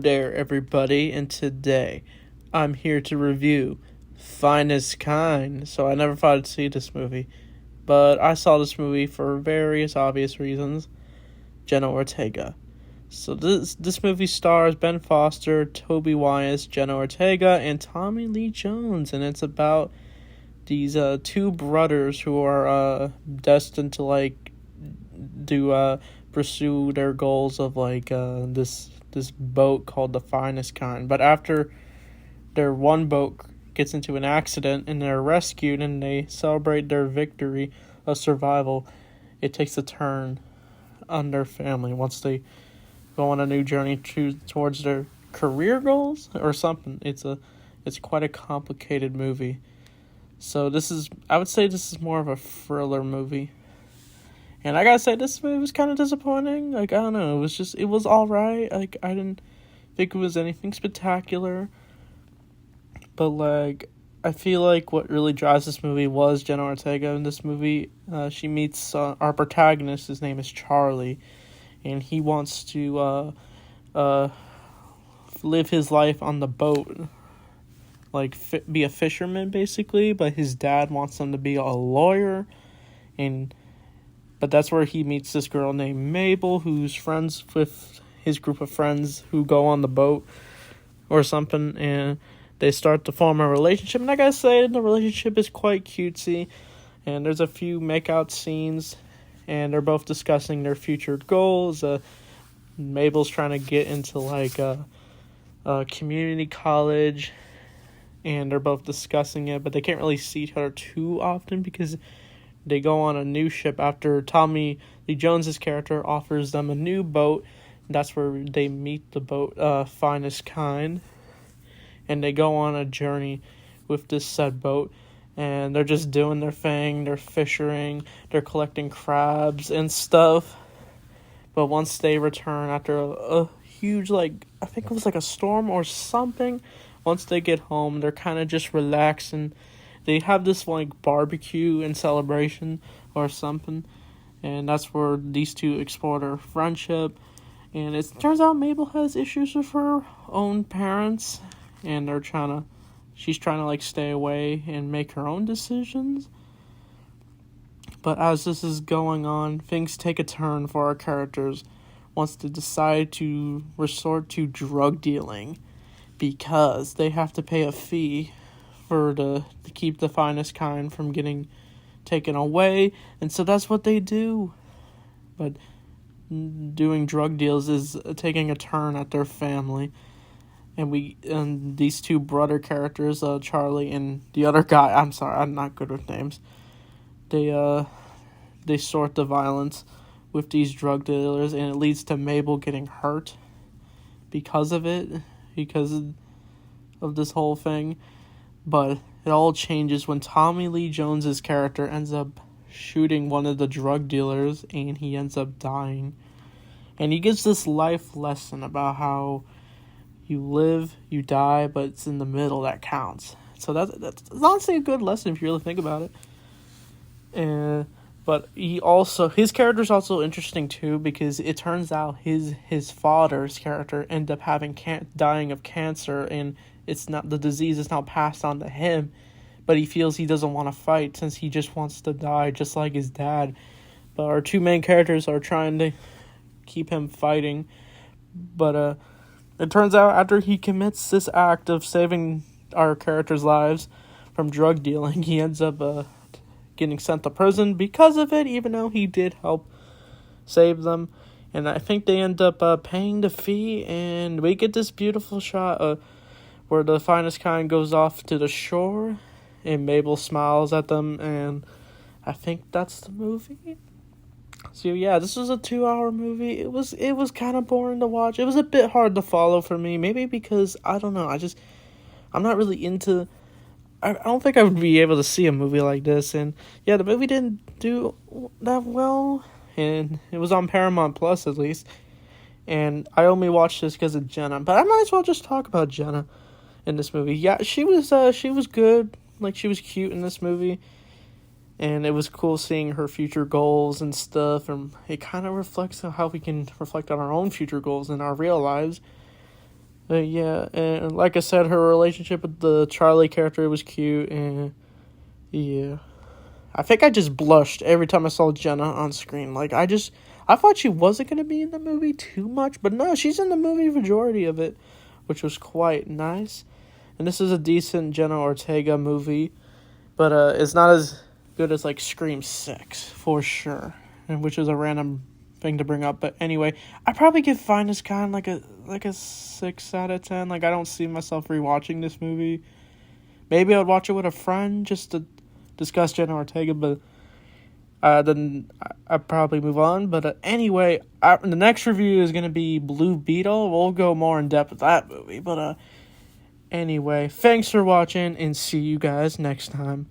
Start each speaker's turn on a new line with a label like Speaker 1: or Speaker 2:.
Speaker 1: There, everybody, and today I'm here to review Finestkind. So I never thought I'd see this movie, but I saw this movie for various obvious reasons. Jenna Ortega. So this movie stars Ben Foster, Toby Wise, Jenna Ortega, and Tommy Lee Jones, and it's about these two brothers who are destined to pursue their goals of this boat called the Finestkind. But after their one boat gets into an accident and they're rescued and they celebrate their victory of survival, it takes a turn on their family once they go on a new journey towards their career goals or something. It's quite a complicated movie. So I would say this is more of a thriller movie. And I gotta say, this movie was kind of disappointing. I don't know, it was alright. I didn't think it was anything spectacular. But, I feel like what really drives this movie was Jenna Ortega in this movie. She meets our protagonist. His name is Charlie. And he wants to live his life on the boat. Be a fisherman, basically. But his dad wants him to be a lawyer. But that's where he meets this girl named Mabel, who's friends with his group of friends who go on the boat or something, and they start to form a relationship. And I gotta say, the relationship is quite cutesy, and there's a few make-out scenes, and they're both discussing their future goals. Mabel's trying to get into, a community college, and they're both discussing it, but they can't really see each other too often because they go on a new ship after Tommy Lee Jones's character offers them a new boat. That's where they meet the boat, Finestkind. And they go on a journey with this said boat. And they're just doing their thing. They're fishing. They're collecting crabs and stuff. But once they return after a huge, I think it was a storm or something. Once they get home, they're kind of just relaxing. They have this barbecue and celebration or something, and that's where these two explore their friendship. And it turns out Mabel has issues with her own parents, and she's trying to stay away and make her own decisions. But as this is going on, things take a turn for our characters once they decide to resort to drug dealing because they have to pay a fee to keep the Finestkind from getting taken away, and so that's what they do. But doing drug deals is taking a turn at their family, and these two brother characters, Charlie and the other guy. I'm sorry, I'm not good with names. They sort the violence with these drug dealers, and it leads to Mabel getting hurt because of this whole thing. But it all changes when Tommy Lee Jones's character ends up shooting one of the drug dealers, and he ends up dying. And he gives this life lesson about how you live, you die, but it's in the middle that counts. So that's honestly a good lesson if you really think about it. But his character's also interesting too, because it turns out his father's character ended up dying of cancer, and the disease is now passed on to him, but he feels he doesn't want to fight since he just wants to die, just like his dad. But our two main characters are trying to keep him fighting. But it turns out after he commits this act of saving our characters' lives from drug dealing, he ends up getting sent to prison because of it, even though he did help save them. And I think they end up paying the fee, and we get this beautiful shot where the Finestkind goes off to the shore, and Mabel smiles at them, and I think that's the movie. So yeah, this was a 2-hour movie. It was kind of boring to watch. It was a bit hard to follow for me, maybe because, I don't know, I'm not really into, I don't think I would be able to see a movie like this, and yeah, the movie didn't do that well, and it was on Paramount Plus at least, and I only watched this because of Jenna, but I might as well just talk about Jenna in this movie. Yeah, she was good. She was cute in this movie, and it was cool seeing her future goals and stuff, and it kind of reflects on how we can reflect on our own future goals in our real lives. Yeah, and like I said, her relationship with the Charlie character was cute, and yeah. I think I just blushed every time I saw Jenna on screen. Like, I thought she wasn't going to be in the movie too much, but no, she's in the movie majority of it, which was quite nice. And this is a decent Jenna Ortega movie, but it's not as good as, like, Scream 6, for sure, and which is a random thing to bring up. But anyway, I probably give Finestkind like a 6 out of 10. Like, I don't see myself rewatching this movie. Maybe I would watch it with a friend just to discuss Jenna Ortega, but then I'd probably move on. But anyway, the next review is going to be Blue Beetle. We'll go more in depth with that movie. But anyway, thanks for watching, and see you guys next time.